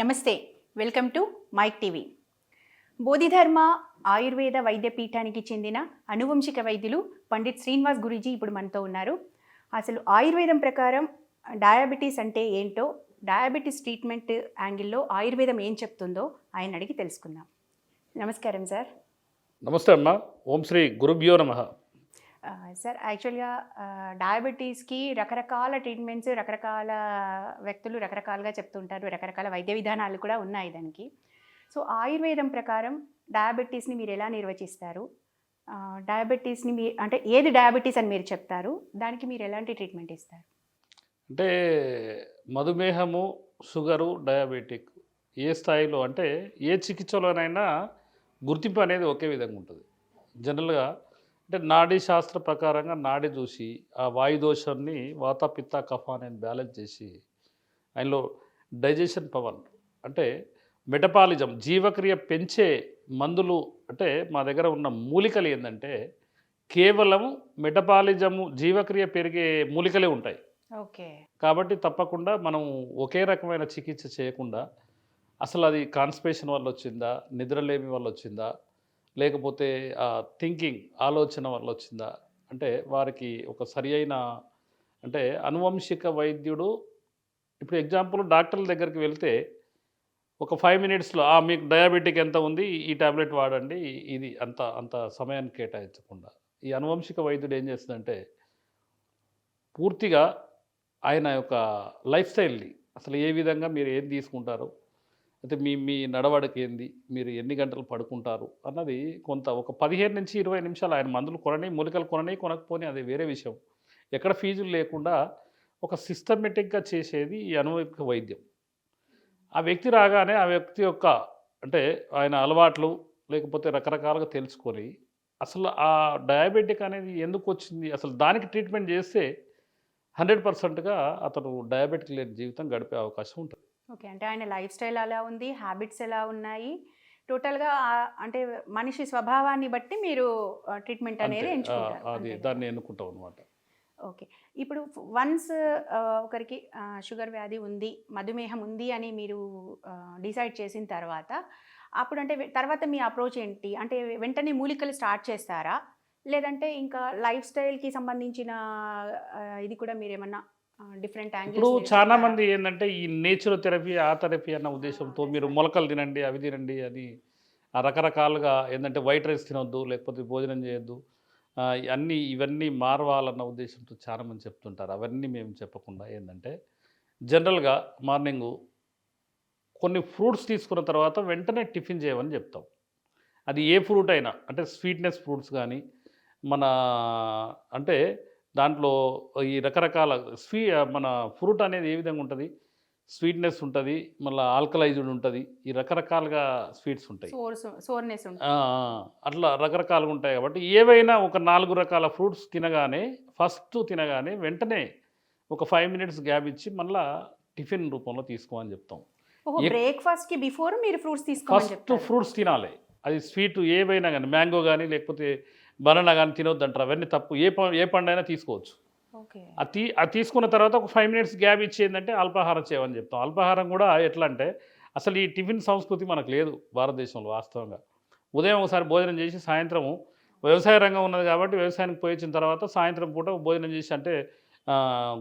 నమస్తే, welcome to Mic TV. Bodhidharma Ayurveda వైద్య పీఠానికి చెందిన అనువంశిక వైద్యులు పండిత్ శ్రీనివాస్ గురూజీ ఇప్పుడు మనతో ఉన్నారు. అసలు ఆయుర్వేదం ప్రకారం డయాబెటీస్ అంటే ఏంటో, డయాబెటీస్ ట్రీట్మెంట్ యాంగిల్లో ఆయుర్వేదం ఏం చెప్తుందో ఆయన అడిగి తెలుసుకుందాం. నమస్కారం సార్. నమస్తే అమ్మా. ఓం శ్రీ గురుభ్యో నమః. సార్, యాక్చువల్గా డయాబెటీస్కి రకరకాల ట్రీట్మెంట్స్ రకరకాల వ్యక్తులు రకరకాలుగా చెప్తుంటారు, రకరకాల వైద్య విధానాలు కూడా ఉన్నాయి దానికి. సో ఆయుర్వేదం ప్రకారం డయాబెటీస్ని మీరు ఎలా నిర్వచిస్తారు? డయాబెటీస్ని అంటే ఏది డయాబెటీస్ అని మీరు చెప్తారు, దానికి మీరు ఎలాంటి ట్రీట్మెంట్ ఇస్తారు? అంటే మధుమేహము, షుగరు, డయాబెటిక్ ఏ స్థాయిలో అంటే ఏ చికిత్సలోనైనా గుర్తింపు అనేది ఒకే విధంగా ఉంటుంది. జనరల్గా అంటే నాడీ శాస్త్ర ప్రకారంగా నాడి చూసి ఆ వాయుదోషాన్ని వాత పిత్త కఫ అనేది బ్యాలెన్స్ చేసి ఆయనలో డైజెషన్ పవర్ అంటే మెటబాలిజం జీవక్రియ పెంచే మందులు అంటే మా దగ్గర ఉన్న మూలికలు ఏంటంటే కేవలం మెటబాలిజము జీవక్రియ పెరిగే మూలికలే ఉంటాయి. ఓకే. కాబట్టి తప్పకుండా మనం ఒకే రకమైన చికిత్స చేయకుండా అసలు అది కాన్స్టిపేషన్ వల్ల వచ్చిందా, నిద్రలేమి వల్ల వచ్చిందా, లేకపోతే థింకింగ్ ఆలోచన వల్ల వచ్చిందా అంటే వారికి ఒక సరి అయిన అంటే అనువంశిక వైద్యుడు. ఇప్పుడు ఎగ్జాంపుల్ డాక్టర్ల దగ్గరికి వెళ్తే ఒక 5 మినిట్స్లో మీకు డయాబెటిక్ ఎంత ఉంది, ఈ టాబ్లెట్ వాడండి, ఇది అంత అంత సమయాన్ని కేటాయించకుండా ఈ అనువంశిక వైద్యుడు ఏం చేస్తుందంటే పూర్తిగా ఆయన యొక్క లైఫ్ స్టైల్ని అసలు ఏ విధంగా మీరు ఏం తీసుకుంటారు, అయితే మీ మీ నడవడిక ఏంది, మీరు ఎన్ని గంటలు పడుకుంటారు అన్నది కొంత ఒక 15 నుంచి 20 నిమిషాలు ఆయన మందులు కొనని, మూలికలు కొనని కొనకపోని అది వేరే విషయం. ఎక్కడ ఫీజులు లేకుండా ఒక సిస్టమేటిక్గా చేసేది ఈ అనువంశిక వైద్యం. ఆ వ్యక్తి రాగానే ఆ వ్యక్తి యొక్క అంటే ఆయన అలవాట్లు లేకపోతే రకరకాలుగా తెలుసుకొని అసలు ఆ డయాబెటిక్ అనేది ఎందుకు వచ్చింది, అసలు దానికి ట్రీట్మెంట్ చేస్తే 100%గా అతను డయాబెటిక్ లేని జీవితం గడిపే అవకాశం ఉంటుంది. ఓకే, అంటే ఆయన లైఫ్ స్టైల్ ఎలా ఉంది, హ్యాబిట్స్ ఎలా ఉన్నాయి, టోటల్గా అంటే మనిషి స్వభావాన్ని బట్టి మీరు ట్రీట్మెంట్ అనేది ఎంచుకుంటారు. అది దాన్ని ఎన్నుకుంటాం అనమాట. ఓకే. ఇప్పుడు వన్స్ ఒకరికి షుగర్ వ్యాధి ఉంది, మధుమేహం ఉంది అని మీరు డిసైడ్ చేసిన తర్వాత అప్పుడు అంటే తర్వాత మీ అప్రోచ్ ఏంటి? అంటే వెంటనే మూలికలు స్టార్ట్ చేస్తారా, లేదంటే ఇంకా లైఫ్ స్టైల్కి సంబంధించిన ఇది కూడా మీరు ఏమన్నా డిఫరెంట్ ఇప్పుడు యాంగిల్స్? చాలా మంది ఏంటంటే ఈ నేచురోథెరపీ ఆ థెరపీ అన్న ఉద్దేశంతో మీరు మొలకలు తినండి అవి తినండి అని రకరకాలుగా ఏంటంటే వైట్ రైస్ తినొద్దు లేకపోతే భోజనం చేయొద్దు ఇవన్నీ మారవాలన్న ఉద్దేశంతో చాలామంది చెప్తుంటారు. అవన్నీ మేము చెప్పకుండా ఏంటంటే జనరల్గా మార్నింగు కొన్ని ఫ్రూట్స్ తీసుకున్న తర్వాత వెంటనే టిఫిన్ చేయమని చెప్తాం. అది ఏ ఫ్రూట్ అయినా అంటే స్వీట్నెస్ ఫ్రూట్స్ కానీ మన అంటే దాంట్లో ఈ రకరకాల మన ఫ్రూట్ అనేది ఏ విధంగా ఉంటుంది, స్వీట్నెస్ ఉంటుంది, మళ్ళీ ఆల్కలైజ్డ్ ఉంటుంది, ఈ రకరకాలుగా స్వీట్స్ ఉంటాయి, సోర్నెస్ అట్లా రకరకాలుగా ఉంటాయి. కాబట్టి ఏవైనా ఒక 4 రకాల ఫ్రూట్స్ ఫస్ట్ తినగానే వెంటనే ఒక 5 మినిట్స్ గ్యాప్ ఇచ్చి మళ్ళీ టిఫిన్ రూపంలో తీసుకోమని చెప్తాం. బ్రేక్ఫాస్ట్కి బిఫోర్ మీరు ఫ్రూట్స్ తీసుకోమని ఫస్ట్ ఫ్రూట్స్ తినాలి. అది స్వీట్ ఏవైనా కానీ మ్యాంగో కానీ లేకపోతే బనానా కానీ తినొద్దు అంటారు. అవన్నీ తప్పు. ఏ పండైనా తీసుకోవచ్చు. అది తీసుకున్న తర్వాత ఒక 5 మినిట్స్ గ్యాప్ ఇచ్చేందంటే అల్పాహారం చేయమని చెప్తాం. అల్పాహారం కూడా ఎట్లా అంటే అసలు ఈ టిఫిన్ సంస్కృతి మనకు లేదు భారతదేశంలో వాస్తవంగా. ఉదయం ఒకసారి భోజనం చేసి సాయంత్రము వ్యవసాయ రంగం ఉన్నది కాబట్టి వ్యవసాయానికి పోయి వచ్చిన తర్వాత సాయంత్రం పూట భోజనం చేసి అంటే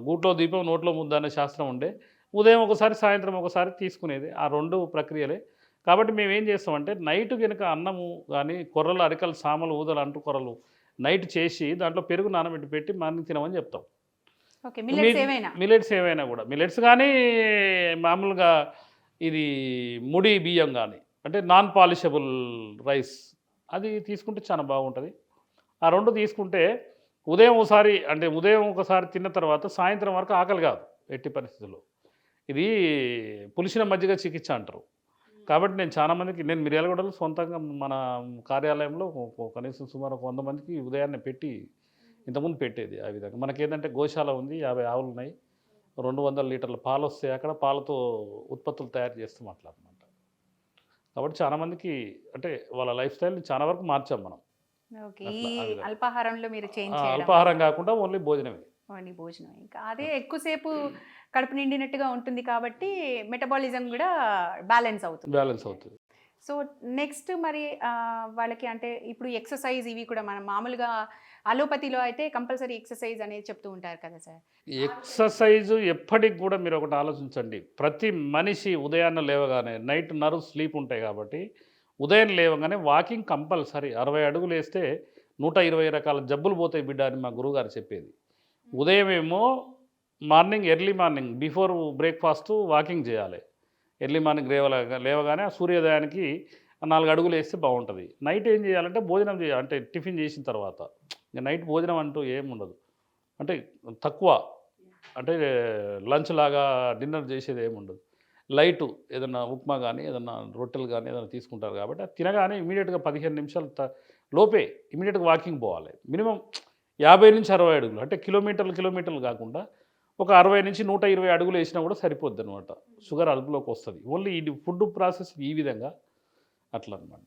గూట్లో దీపం నోట్లో ముద్ద అనే శాస్త్రం ఉండే. ఉదయం ఒకసారి సాయంత్రం ఒకసారి తీసుకునేది ఆ 2 ప్రక్రియలే. కాబట్టి మేము ఏం చేస్తామంటే నైట్ కనుక అన్నము కానీ కొర్రలు అరికలు సామలు ఊదలు అంటు కొర్రలు నైట్ చేసి దాంట్లో పెరుగు నానబెట్టి పెట్టి మార్నింగ్ తినమని చెప్తాం. మిలెట్స్ ఏవైనా కూడా మిలెట్స్ కానీ మామూలుగా ఇది ముడి బియ్యం కానీ అంటే నాన్ పాలిషబుల్ రైస్ అది తీసుకుంటే చాలా బాగుంటుంది. ఆ 2 తీసుకుంటే ఉదయం ఒకసారి తిన్న తర్వాత సాయంత్రం వరకు ఆకలి కాదు ఎట్టి పరిస్థితుల్లో. ఇది పులిసిన మజ్జిగ చికిత్స అంటారు. కాబట్టి నేను మిర్యాలగూడలో సొంతంగా మన కార్యాలయంలో కనీసం సుమారు 100 మందికి ఉదయాన్నే పెట్టి ఇంతకుముందు పెట్టేది. ఆ విధంగా మనకేంటంటే గోశాల ఉంది, 50 ఆవులు ఉన్నాయి, 200 లీటర్ల పాలు వస్తాయి. అక్కడ పాలతో ఉత్పత్తులు తయారు చేస్తాం అట్లా అనమాట. కాబట్టి చాలామందికి అంటే వాళ్ళ లైఫ్ స్టైల్ని చాలా వరకు మార్చాం మనం. అల్పాహారంలో మీరు అల్పాహారం కాకుండా ఓన్లీ భోజనమే. భోజనం ఇంకా అదే ఎక్కువసేపు కడుపు నిండినట్టుగా ఉంటుంది కాబట్టి మెటబాలిజం కూడా బ్యాలెన్స్ అవుతుంది. బ్యాలెన్స్ అవుతుంది. సో నెక్స్ట్ మరి వాళ్ళకి అంటే ఇప్పుడు ఎక్సర్సైజ్ ఇవి కూడా మనం మామూలుగా అలోపతిలో అయితే కంపల్సరీ ఎక్సర్సైజ్ అనేది చెప్తూ ఉంటారు కదా సార్. ఎక్సర్సైజ్ ఎప్పటికి కూడా మీరు ఒకటి ఆలోచించండి, ప్రతి మనిషి ఉదయాన్నే లేవగానే, నైట్ నర్వ్ స్లీప్ ఉంటాయి కాబట్టి ఉదయం లేవగానే వాకింగ్ కంపల్సరీ. 60 అడుగులు వేస్తే 120 రకాల జబ్బులు పోతాయి బిడ్డ అని మా గురువుగారు చెప్పేది. ఉదయం ఏమో early morning before breakfast walking చేయాలి. ఎర్లీ మార్నింగ్ లేవగానే ఆ సూర్యోదయానికి 4 అడుగులు వేస్తే బాగుంటుంది. నైట్ ఏం చేయాలంటే భోజనం చేయాలి, అంటే టిఫిన్ చేసిన తర్వాత. ఇంకా నైట్ భోజనం అంటూ ఏముండదు, అంటే తక్కువ, అంటే లంచ్ లాగా డిన్నర్ చేసేది ఏముండదు. లైటు ఏదన్నా ఉప్మా కానీ ఏదన్నా రొట్టెలు కానీ ఏదైనా తీసుకుంటారు కాబట్టి అది తినగానే ఇమీడియట్గా 15 నిమిషాలు లోపే ఇమీడియట్గా వాకింగ్ పోవాలి. మినిమం 50 నుంచి 60 అడుగులు, అంటే కిలోమీటర్లు కాకుండా ఒక 60 నుంచి 120 అడుగులు వేసినా కూడా సరిపోద్ది అనమాట. షుగర్ అదుపులోకి వస్తుంది. ఓన్లీ ఇది ఫుడ్ ప్రాసెస్ ఈ విధంగా అట్లా అనమాట.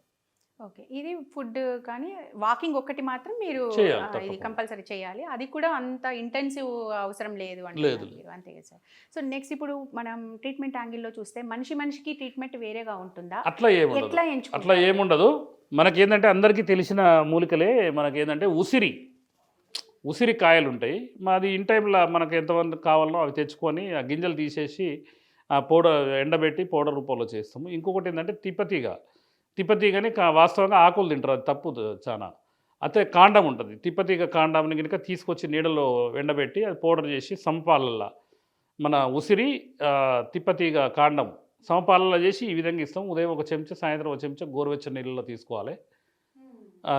ఓకే, ఇది ఫుడ్ కానీ వాకింగ్ ఒక్కటి మాత్రం మీరు చేయాలి, ఇది తప్పకుండా. కంపల్సరీ చేయాలి. అది కూడా అంత ఇంటెన్సివ్ అవసరం లేదు లేదు. అంటున్నారు మీరు, అంతే కదా సార్. సో నెక్స్ట్ ఇప్పుడు మనం ట్రీట్మెంట్ యాంగిల్లో చూస్తే మనిషికి ట్రీట్మెంట్ వేరేగా ఉంటుందా? అట్లా ఏముండదు, ఎట్లా అట్లా ఎంచుకుంటారు? ఏముండదు. మనకేంటంటే అందరికీ తెలిసిన మూలికలే. మనకేంటంటే ఉసిరి కాయలు ఉంటాయి. మాది ఇన్ టైంలో మనకు ఎంతమంది కావాలనో అవి తెచ్చుకొని ఆ గింజలు తీసేసి ఆ పౌడర్ ఎండబెట్టి పౌడర్ రూపంలో చేస్తాము. ఇంకొకటి ఏంటంటే తిప్పతీగని వాస్తవంగా ఆకులు తింటారు, అది తప్పు చాలా. అయితే కాండం ఉంటుంది, తిప్పతీగ కాండాన్ని కనుక తీసుకొచ్చి నీడలో ఎండబెట్టి అది పౌడర్ చేసి సమపాలల్లో మన ఉసిరి తిప్పతీగ కాండం సమపాలల్లో చేసి ఈ విధంగా ఇస్తాం. ఉదయం ఒక చెంచా, సాయంత్రం ఒక చెంచా గోరువెచ్చని నీళ్ళలో తీసుకోవాలి.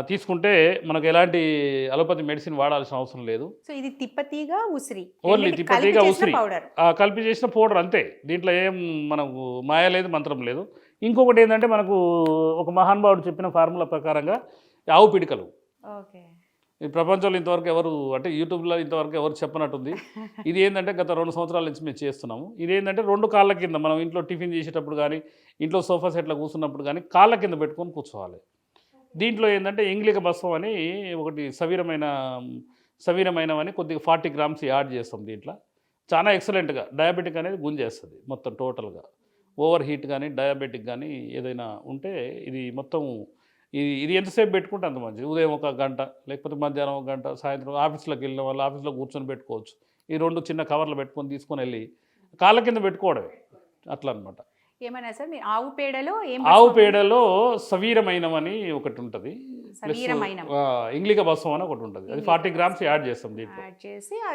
తీసుకుంటే మనకు ఎలాంటి అలోపతి మెడిసిన్ వాడాల్సిన అవసరం లేదు. సో ఇది తిప్పతీగ ఉసిరి, ఓన్లీ తిప్పతీగ ఉసిరి పౌడర్ కలిపి చేసిన పౌడర్ అంతే. దీంట్లో ఏం మనకు మాయ లేదు, మంత్రం లేదు. ఇంకొకటి ఏంటంటే మనకు ఒక మహానుభావుడు చెప్పిన ఫార్ములా ప్రకారంగా ఆవు పిడికలు. ఓకే, ఈ ప్రపంచంలో ఇంతవరకు ఎవరు, అంటే యూట్యూబ్లో ఇంతవరకు ఎవరు చెప్పనట్టుంది. ఇది ఏంటంటే గత 2 సంవత్సరాల నుంచి మేము చేస్తున్నాము. ఇది ఏంటంటే 2 కాళ్ళ కింద మనం ఇంట్లో టిఫిన్ చేసేటప్పుడు కానీ ఇంట్లో సోఫా సెట్లో కూర్చున్నప్పుడు కానీ కాళ్ళ కింద పెట్టుకొని కూర్చోవాలి. దీంట్లో ఏంటంటే ఇంగ్లిక భస్మం అని ఒకటి సవీరమైనవని కొద్దిగా 40 గ్రామ్స్ యాడ్ చేస్తాం దీంట్లో. చాలా ఎక్సలెంట్గా డయాబెటిక్ అనేది గుంజేస్తుంది మొత్తం టోటల్గా. ఓవర్ హీట్ కానీ డయాబెటిక్ కానీ ఏదైనా ఉంటే ఇది మొత్తం ఇది ఎంతసేపు పెట్టుకుంటే అంత మంచిది. ఉదయం 1 గంట, లేకపోతే మధ్యాహ్నం 1 గంట, సాయంత్రం ఆఫీస్లోకి వెళ్ళిన వాళ్ళు ఆఫీస్లో కూర్చొని పెట్టుకోవచ్చు. ఈ 2 చిన్న కవర్లు పెట్టుకొని తీసుకొని వెళ్ళి కాళ్ళ కింద పెట్టుకోవడమే, అట్లా అనమాట. ఏమన్నా సార్ మీరు ఆవు పేడలో సవీరమైనవని ఒకటి ఉంటుంది, సవీరమైనవ ఇంగ్లిక భస్మం అని ఒకటి ఉంటుంది. అది 40 గ్రామ్స్ యాడ్ చేస్తాం దీంట్లో.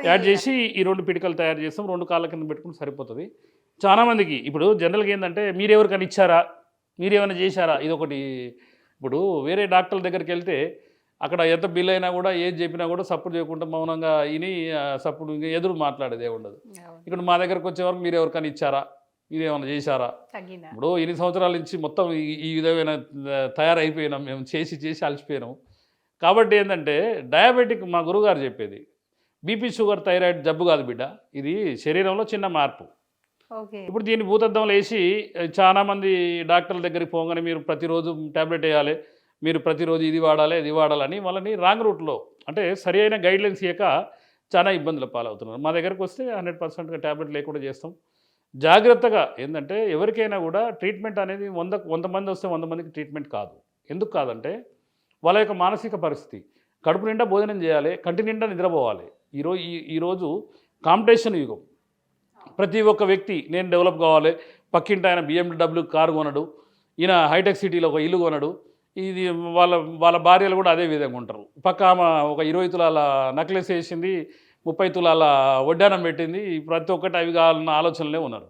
యాడ్ చేసి ఈ 2 పిడికలు తయారు చేస్తాం. 2 కాళ్ళ కింద పెట్టుకుంటే సరిపోతుంది. చాలామందికి ఇప్పుడు జనరల్గా ఏంటంటే మీరెవరికైనా ఇచ్చారా, మీరేమైనా చేశారా, ఇదొకటి. ఇప్పుడు వేరే డాక్టర్ల దగ్గరికి వెళ్తే అక్కడ ఎంత బిల్ అయినా కూడా ఏది చెప్పినా కూడా సపోర్ట్ చేయకుండా మౌనంగా ఇని సపోర్ట్ ఎదురు మాట్లాడేదే ఉండదు. ఇక్కడ మా దగ్గరకు వచ్చేవరకు మీరు ఎవరికైనా ఇచ్చారా, మీరేమైనా చేశారా? ఇప్పుడు 8 సంవత్సరాల నుంచి మొత్తం ఈ విధమైన తయారైపోయినాం మేము, చేసి అలసిపోయినాం. కాబట్టి ఏంటంటే డయాబెటిక్ మా గురువుగారు చెప్పేది బీపీ షుగర్ థైరాయిడ్ జబ్బు కాదు బిడ్డ, ఇది శరీరంలో చిన్న మార్పు. ఇప్పుడు దీన్ని భూతద్దంలో వేసి చాలామంది డాక్టర్ల దగ్గరికి పోగానే మీరు ప్రతిరోజు ట్యాబ్లెట్ వేయాలి, మీరు ప్రతిరోజు ఇది వాడాలి అది వాడాలని వాళ్ళని రాంగ్ రూట్లో, అంటే సరి అయిన గైడ్లైన్స్ ఇవ్వక చాలా ఇబ్బందులు పాలవుతున్నారు. మా దగ్గరకు వస్తే 100%గా ట్యాబ్లెట్ లేకుండా చేస్తాం. జాగ్రత్తగా ఏంటంటే ఎవరికైనా కూడా ట్రీట్మెంట్ అనేది 100 మంది వస్తే 100 మందికి ట్రీట్మెంట్ కాదు. ఎందుకు కాదంటే వాళ్ళ యొక్క మానసిక పరిస్థితి. కడుపు నిండా భోజనం చేయాలి, కంటి నిండా నిద్రపోవాలి. ఈరోజు కాంపిటీషన్ యుగం. ప్రతి ఒక్క వ్యక్తి నేను డెవలప్ కావాలి, పక్కింటి ఆయన BMW కారు కొనడు, ఈయన హైటెక్ సిటీలో ఒక ఇల్లు కొనడు, ఇది వాళ్ళ భార్యలు కూడా అదే విధంగా ఉంటారు. పక్క ఆమె ఒక 20 తులాల నెక్లెస్ వేసింది, 30 తులాల వడ్డానం పెట్టింది, ప్రతి ఒక్కటి అవి కావాలన్న ఆలోచనలే ఉన్నారు.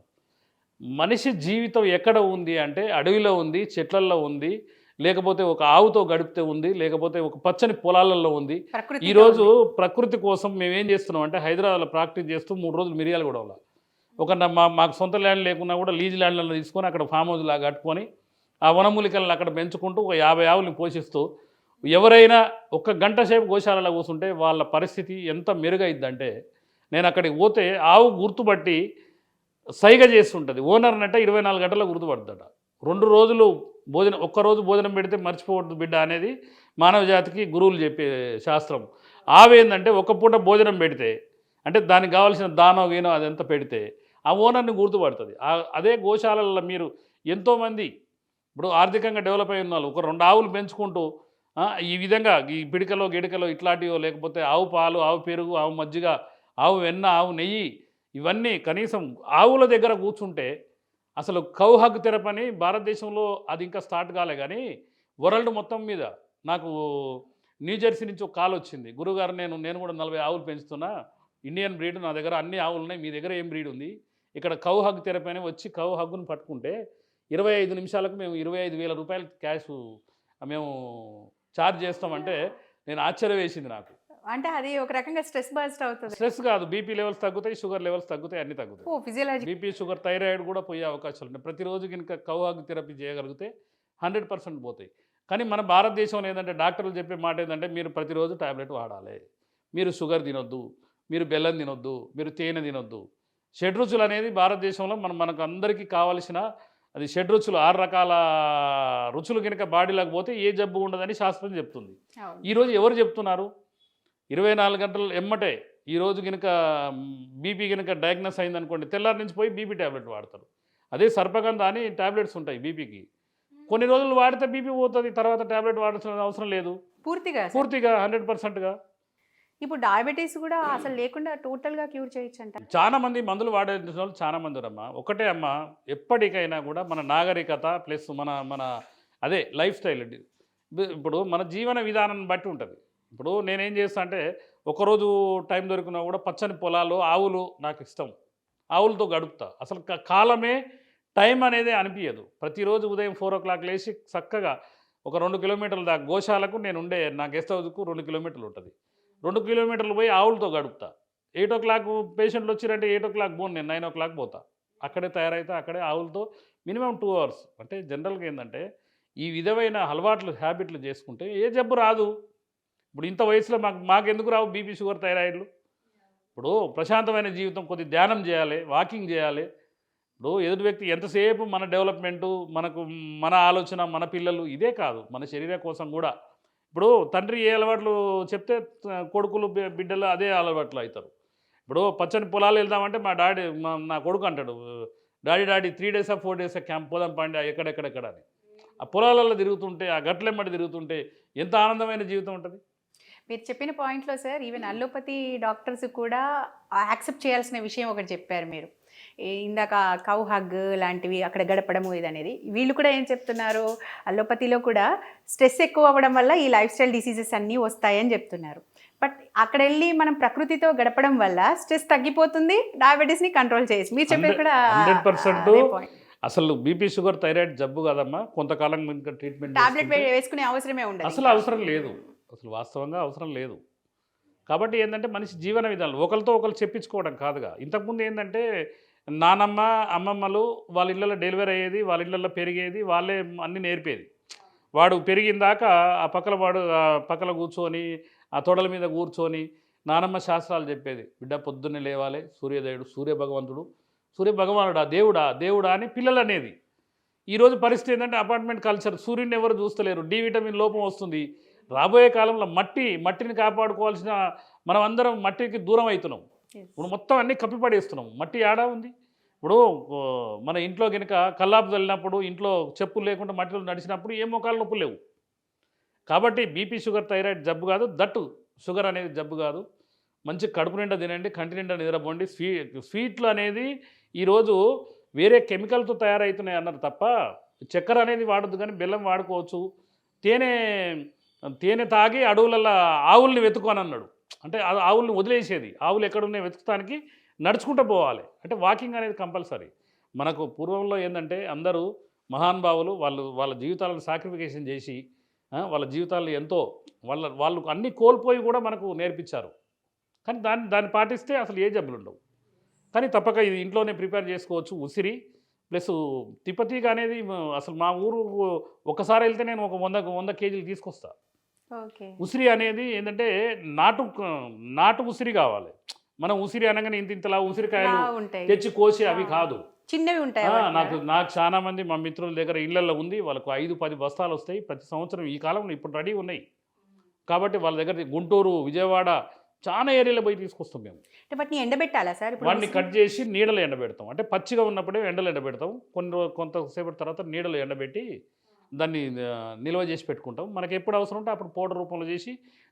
మనిషి జీవితం ఎక్కడ ఉంది అంటే అడవిలో ఉంది, చెట్లల్లో ఉంది, లేకపోతే ఒక ఆవుతో గడిపితే ఉంది, లేకపోతే ఒక పచ్చని పొలాలలో ఉంది. ఈరోజు ప్రకృతి కోసం మేమేం చేస్తున్నాం అంటే హైదరాబాద్లో ప్రాక్టీస్ చేస్తూ 3 రోజులు మిరియాలు కూడా మాకు సొంత ల్యాండ్ లేకున్నా కూడా లీజ్ ల్యాండ్లలో తీసుకొని అక్కడ ఫామ్ హౌస్ లాగా కట్టుకొని ఆ వనమూలికలను అక్కడ పెంచుకుంటూ ఒక 50 ఆవుల్ని పోషిస్తూ ఎవరైనా 1 గంట సేపు గోశాలలో కూర్చుంటే వాళ్ళ పరిస్థితి ఎంత మెరుగైద్దంటే, నేను అక్కడికి పోతే ఆవు గుర్తుపట్టి సైగ చేస్తుంటుంది. ఓనర్ అంటే 24 గంటల్లో గుర్తుపడుతుందట. 2 రోజులు ఒక్కరోజు భోజనం పెడితే మర్చిపోవద్దు బిడ్డ అనేది మానవ జాతికి గురువులు చెప్పే శాస్త్రం. ఆవేందంటే 1 పూట భోజనం పెడితే, అంటే దానికి కావాల్సిన దానో గీనో అదంతా పెడితే ఆ ఓనర్ని గుర్తుపడుతుంది. అదే గోశాలల్లో మీరు ఎంతోమంది ఇప్పుడు ఆర్థికంగా డెవలప్ అయి ఉన్న వాళ్ళు ఒక 2 ఆవులు పెంచుకుంటూ ఈ విధంగా ఈ పిడికలో గిడికలో ఇట్లాంటివో లేకపోతే ఆవు పాలు, ఆవు పెరుగు, ఆవు మజ్జిగ, ఆవు వెన్న, ఆవు నెయ్యి ఇవన్నీ కనీసం ఆవుల దగ్గర కూర్చుంటే అసలు కౌ హగ్ థెరపీ అని భారతదేశంలో అది ఇంకా స్టార్ట్ కాలే కానీ వరల్డ్ మొత్తం మీద నాకు న్యూజెర్సీ నుంచి ఒక కాల్ వచ్చింది. గురుగారు నేను కూడా 40 ఆవులు పెంచుతున్నా, ఇండియన్ బ్రీడ్ నా దగ్గర అన్ని ఆవులు ఉన్నాయి, మీ దగ్గర ఏం బ్రీడ్ ఉంది, ఇక్కడ కౌ హగ్ థెరపీ అని వచ్చి కౌ హగ్గును పట్టుకుంటే 25 నిమిషాలకు మేము 25,000 రూపాయలు క్యాష్ మేము ఛార్జ్ చేస్తామంటే నేను ఆశ్చర్యం వేసింది నాకు. అంటే అది ఒక రకంగా స్ట్రెస్ బస్ట్ అవుతుంది. స్ట్రెస్ కాదు, బీపీ లెవెల్స్ తగ్గుతాయి, షుగర్ లెవెల్స్ తగ్గుతాయి, అన్ని తగ్గుతాయి. ఓ ఫిజియాలజీ. బీపీ, షుగర్, థైరాయిడ్ కూడా పోయే అవకాశాలు ఉన్నాయి. ప్రతిరోజు కనుక కౌ హగ్ థెరపీ చేయగలిగితే 100% పోతాయి. కానీ మన భారతదేశంలో ఏంటంటే డాక్టర్లు చెప్పే మాట ఏంటంటే మీరు ప్రతిరోజు టాబ్లెట్ వాడాలి, మీరు షుగర్ తినొద్దు, మీరు బెల్లం తినొద్దు, మీరు తేనె తినొద్దు. షడ్రుచులు అనేది భారతదేశంలో మనకు అందరికీ కావాల్సిన అది షడ్రుచులు 6 రకాల రుచులు కనుక బాడీలోకి పోతే ఏ జబ్బు ఉండదని శాస్త్రం చెప్తుంది. ఈరోజు ఎవరు చెప్తున్నారు? 24 గంటలు ఎమ్మటే ఈరోజు కనుక బీపీ కనుక డయాగ్నోస్ అయిందనుకోండి, తెల్లారి నుంచి పోయి బీపీ ట్యాబ్లెట్ వాడతారు. అదే సర్పగంధ అని ట్యాబ్లెట్స్ ఉంటాయి బీపీకి. కొన్ని రోజులు వాడితే బీపీ పోతుంది, తర్వాత ట్యాబ్లెట్ వాడాల్సిన అవసరం లేదు పూర్తిగా 100%గా. ఇప్పుడు డయాబెటీస్ కూడా అసలు లేకుండా టోటల్గా క్యూర్ చేయొచ్చు అంట. చాలా మంది మందులు వాడే వాళ్ళు చాలా మంది ఉన్నారమ్మా. ఒకటే అమ్మ, ఎప్పటికైనా కూడా మన నాగరికత ప్లస్ మన అదే లైఫ్ స్టైల్. ఇప్పుడు మన జీవన విధానాన్ని బట్టి ఉంటుంది. ఇప్పుడు నేనేం చేస్తా అంటే ఒకరోజు టైం దొరికినా కూడా పచ్చని పొలాలు, ఆవులు నాకు ఇష్టం, ఆవులతో గడుపుతా. అసలు కాలమే టైం అనేది అనిపించదు. ప్రతిరోజు ఉదయం 4 o'clock లేచి చక్కగా ఒక 2 కిలోమీటర్ల దాకా గోశాలకు నా గెస్ట్ హౌస్కు 2 కిలోమీటర్లు ఉంటుంది. 2 కిలోమీటర్లు పోయి ఆవులతో గడుపుతా. 8 o'clock పేషెంట్లు వచ్చిరంటే 8 o'clock పోను, నేను 9 o'clock పోతా. అక్కడే తయారైతే అక్కడే ఆవులతో మినిమం 2 hours. అంటే జనరల్గా ఏంటంటే ఈ విధమైన అలవాట్లు హ్యాబిట్లు చేసుకుంటే ఏ జబ్బు రాదు. ఇప్పుడు ఇంత వయసులో మాకెందుకు రావు బీపీ, షుగర్, థైరాయిడ్లు? ఇప్పుడు ప్రశాంతమైన జీవితం, కొద్ది ధ్యానం చేయాలి, వాకింగ్ చేయాలి. ఇప్పుడు ఎదుటి వ్యక్తి ఎంతసేపు మన డెవలప్మెంటు, మన ఆలోచన, మన పిల్లలు ఇదే కాదు, మన శరీరం కోసం కూడా. ఇప్పుడు తండ్రి ఏ అలవాట్లు చెప్తే కొడుకులు బిడ్డలు అదే అలవాట్లు అవుతారు. ఇప్పుడు పచ్చని పొలాలు వెళ్దామంటే నా కొడుకు అంటాడు, డాడీ 3 days 4 days క్యాంప్ పోదాం పండి ఎక్కడెక్కడెక్కడ అని. ఆ పొలాలలో తిరుగుతుంటే, ఆ గట్లెమ్మడి తిరుగుతుంటే ఎంత ఆనందమైన జీవితం ఉంటుంది. మీరు చెప్పిన పాయింట్లో సార్, ఈవెన్ అల్లోపతి డాక్టర్స్ కూడా యాక్సెప్ట్ చేయాల్సిన విషయం ఒకటి చెప్పారు మీరు. ఇందాక కౌ హగ్ లాంటివి అక్కడ గడపడము ఇదనేది. వీళ్ళు కూడా ఏం చెప్తున్నారు, అల్లోపతిలో కూడా స్ట్రెస్ ఎక్కువ అవ్వడం వల్ల ఈ లైఫ్ స్టైల్ డిసీజెస్ అన్నీ వస్తాయని చెప్తున్నారు. బట్ అక్కడ వెళ్ళి మనం ప్రకృతితో గడపడం వల్ల స్ట్రెస్ తగ్గిపోతుంది, డయాబెటీస్ని కంట్రోల్ చేయొచ్చు. మీరు చెప్పేది కూడా 100%. అసలు బీపీ, షుగర్, థైరాయిడ్ జబ్బు కాదమ్మా, కొంతకాలం ఇంకా ట్రీట్మెంట్ టాబ్లెట్ వేసుకునే అవసరమే ఉండదు, అసలు అవసరం లేదు, అసలు వాస్తవంగా అవసరం లేదు. కాబట్టి ఏంటంటే మనిషి జీవన విధానం ఒకరితో ఒకరు చెప్పించుకోవడం కాదుగా. ఇంతకుముందు ఏంటంటే నానమ్మ, అమ్మమ్మలు వాళ్ళ ఇళ్ళల్లో డెలివరీ అయ్యేది, వాళ్ళ ఇళ్ళల్లో పెరిగేది, వాళ్ళే అన్నీ నేర్పేది. వాడు పెరిగిన దాకా ఆ పక్కల కూర్చొని ఆ తొడల మీద కూర్చొని నానమ్మ శాస్త్రాలు చెప్పేది. బిడ్డ పొద్దున్నే లేవాలి, సూర్యభగవానుడా దేవుడా అని పిల్లలు అనేది. ఈరోజు పరిస్థితి ఏంటంటే అపార్ట్మెంట్ కల్చర్, సూర్యుని ఎవరు చూస్తలేరు, డి విటమిన్ లోపం వస్తుంది. రాబోయే కాలంలో మట్టిని కాపాడుకోవాల్సిన మనం అందరం మట్టికి దూరం అవుతున్నాం. ఇప్పుడు మొత్తం అన్నీ కప్పిపడేస్తున్నాం. మట్టి ఆడా ఉంది. ఇప్పుడు మన ఇంట్లో కనుక కల్లాపు చల్లినప్పుడు ఇంట్లో చెప్పులు లేకుండా మట్టిలో నడిచినప్పుడు ఏ మోకాలు నొప్పులు లేవు. కాబట్టి బీపీ, షుగర్, థైరాయిడ్ జబ్బు కాదు, దట్టు షుగర్ అనేది జబ్బు కాదు. మంచి కడుపు నిండా తినండి, కంటి నిండా నిద్రపోండి. స్వీట్లు అనేది ఈరోజు వేరే కెమికల్తో తయారవుతున్నాయి అన్నారు తప్ప చక్కెర అనేది వాడద్దు, కానీ బెల్లం వాడుకోవచ్చు. తేనె తాగి అడవులలో ఆవుల్ని వెతుకొని అన్నాడు. అంటే ఆవుల్ని వదిలేసేది, ఆవులు ఎక్కడున్నాయి వెతుకుతానికి నడుచుకుంటూ పోవాలి. అంటే వాకింగ్ అనేది కంపల్సరీ. మనకు పూర్వంలో ఏంటంటే అందరూ మహానుభావులు వాళ్ళ జీవితాలను సాక్రిఫికేషన్ చేసి వాళ్ళ జీవితాలను ఎంతో వాళ్ళు అన్నీ కోల్పోయి కూడా మనకు నేర్పించారు. కానీ దాన్ని పాటిస్తే అసలు ఏ జబ్బులు ఉండవు. కానీ తప్పక ఇది ఇంట్లోనే ప్రిపేర్ చేసుకోవచ్చు. ఉసిరి ప్లస్ తిప్పతీగ అనేది అసలు మా ఊరు ఒకసారి వెళ్తే నేను ఒక 100 కేజీలు తీసుకొస్తా. ఉసిరి అనేది ఏంటంటే నాటు ఉసిరి కావాలి. మనం ఉసిరి అనగానే ఇంతలా ఉసిరికాయలు తెచ్చి కోసి అవి కాదు, చిన్నవి ఉంటాయి. నాకు చాలా మంది మా మిత్రుల దగ్గర ఇళ్లలో ఉంది, వాళ్ళకు 5-10 బస్తాలు వస్తాయి ప్రతి సంవత్సరం. ఈ కాలంలో ఇప్పుడు రెడీ ఉన్నాయి కాబట్టి వాళ్ళ దగ్గర గుంటూరు, విజయవాడ, చాలా ఏరియాలో పోయి తీసుకొస్తాం మేము. అంటే వాటిని ఎండబెట్టాలా సార్ ఇప్పుడు? వాటిని కట్ చేసి నీడలో ఎండబెడతాం. అంటే పచ్చిగా ఉన్నప్పుడే ఎండలో ఎండబెడతాం. కొంతసేపటి తర్వాత నీడలో ఎండబెట్టి దాన్ని నిల్వ చేసి పెట్టుకుంటాం. మనకి ఎప్పుడు అవసరం ఉంటే అప్పుడు పౌడర్ రూపంలో చేసి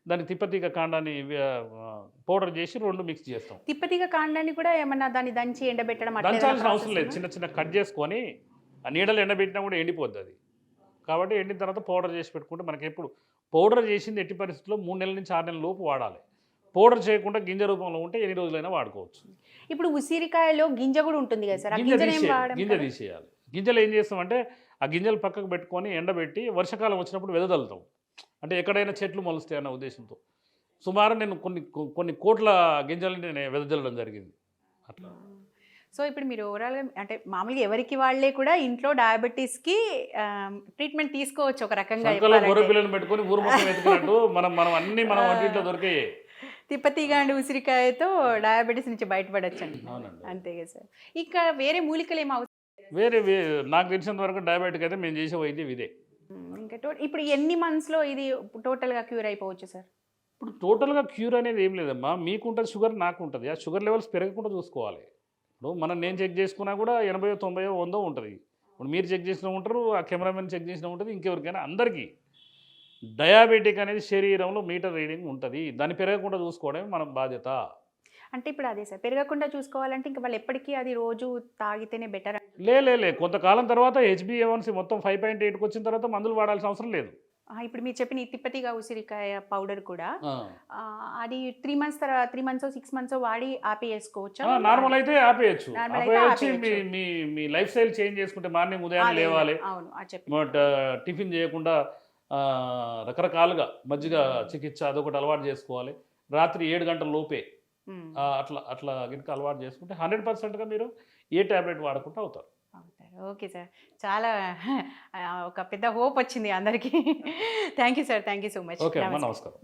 దాన్ని తిప్పతీగ కాండాన్ని పౌడర్ చేసి 2 మిక్స్ చేస్తాం. తిప్పతీగ కాండాన్ని కూడా ఏమన్నా దాన్ని దంచి ఎండబెట్టడం అట్లా దంచాల్సిన అవసరం లేదు. చిన్న చిన్న కట్ చేసుకొని ఆ నీడలో ఎండబెట్టినా కూడా ఎండిపోద్ది అది. కాబట్టి ఎండిన తర్వాత పౌడర్ చేసి పెట్టుకుంటే మనకి ఎప్పుడు పౌడర్ చేసింది ఎట్టి పరిస్థితుల్లో 3 నెలల నుంచి 6 నెలల లోపు వాడాలి. పౌడర్ చేయకుండా గింజ రూపంలో ఉంటే ఎన్ని రోజులైనా వాడుకోవచ్చు. ఇప్పుడు ఉసిరికాయలో గింజ కూడా ఉంటుంది కదా సార్, గింజ తీసేయాలి. గింజలు ఏం చేస్తామంటే ఆ గింజలు పక్కకు పెట్టుకొని ఎండబెట్టి వర్షాకాలం వచ్చినప్పుడు వెదజల్లుతాం. అంటే ఎక్కడైనా చెట్లు మొలుస్తాయి అన్న ఉద్దేశంతో సుమారు నేను కొన్ని కోట్ల గింజలని నేను వెదజల్లడం జరిగింది అట్లా. సో ఇప్పుడు మీరు ఓవరాల్గా అంటే మామూలుగా ఎవరికి వాళ్ళే కూడా ఇంట్లో డయాబెటీస్కి ట్రీట్మెంట్ తీసుకోవచ్చు ఒక రకంగా. పిల్లలు పెట్టుకొని ఊరు మొత్తం ఎత్తుకున్నట్టు మనం అన్ని మనం వంటింట్లో దొరికాయి. తిప్పతీగ అండ్ ఉసిరికాయతో డయాబెటీస్ నుంచి బయటపడచ్చు అండి. అంతే కదా సార్. ఇంకా వేరే మూలికలు ఏం అవసరం? వేరే నాకు తెలిసినంత వరకు డయాబెటిక్ అయితే మేము చేసే వైద్యం ఇదే. ఇంకా ఇప్పుడు ఎన్ని మంత్స్లో ఇది టోటల్గా క్యూర్ అయిపోవచ్చు సార్? ఇప్పుడు టోటల్గా క్యూర్ అనేది ఏం లేదమ్మా. మీకు ఉంటుంది షుగర్, నాకు ఉంటుంది. ఆ షుగర్ లెవెల్స్ పెరగకుండా చూసుకోవాలి. ఇప్పుడు నేను చెక్ చేసుకున్నా కూడా 80, 90, 100 ఉంటుంది. ఇప్పుడు మీరు చెక్ చేసినా ఉంటారు, ఆ కెమెరామెన్ చెక్ చేసినా ఉంటుంది, ఇంకెవరికైనా అందరికీ డయాబెటిక్ అనేది శరీరంలో మీటర్ రీడింగ్ ఉంటుంది. దాన్ని పెరగకుండా చూసుకోవడమే మన బాధ్యత. అంటే ఇప్పుడు అదే సార్, పెరగకుండా చూసుకోవాలంటే ఇంకా వాళ్ళు ఎప్పటికీ అది రోజు తాగితేనే బెటర్? లే కొంతకాలం తర్వాత HbA1c మొత్తం 5.8కి వచ్చిన తర్వాత మందులు వాడాల్సిన అవసరం లేదు. ఇప్పుడు మీరు చెప్పిన ఈ తిప్పతీగ ఉసిరికాయ పౌడర్ కూడా అది 3 మంత్స్ 6 మంత్స్ వాడి ఆపేసుకోవచ్చా? నార్మల్ అయితే ఆపేయచ్చు. మీ లైఫ్ స్టైల్ చేంజ్ చేసుకుంటే మార్నింగ్ ఉదయం లేవాలి, టిఫిన్ చేయకుండా రకరకాలుగా మజ్జిగ చికిత్స అదొకటి అలవాటు చేసుకోవాలి. రాత్రి 7 గంటల లోపే అట్లా కనుక అలవాటు చేసుకుంటే 100%గా మీరు ఏ ట్యాబ్లెట్ వాడకుండా అవుతారు. ఓకే సార్, చాలా ఒక పెద్ద హోప్ వచ్చింది అందరికీ. Thank you sir, thank you so much. Okay అమ్మా, నమస్కారం.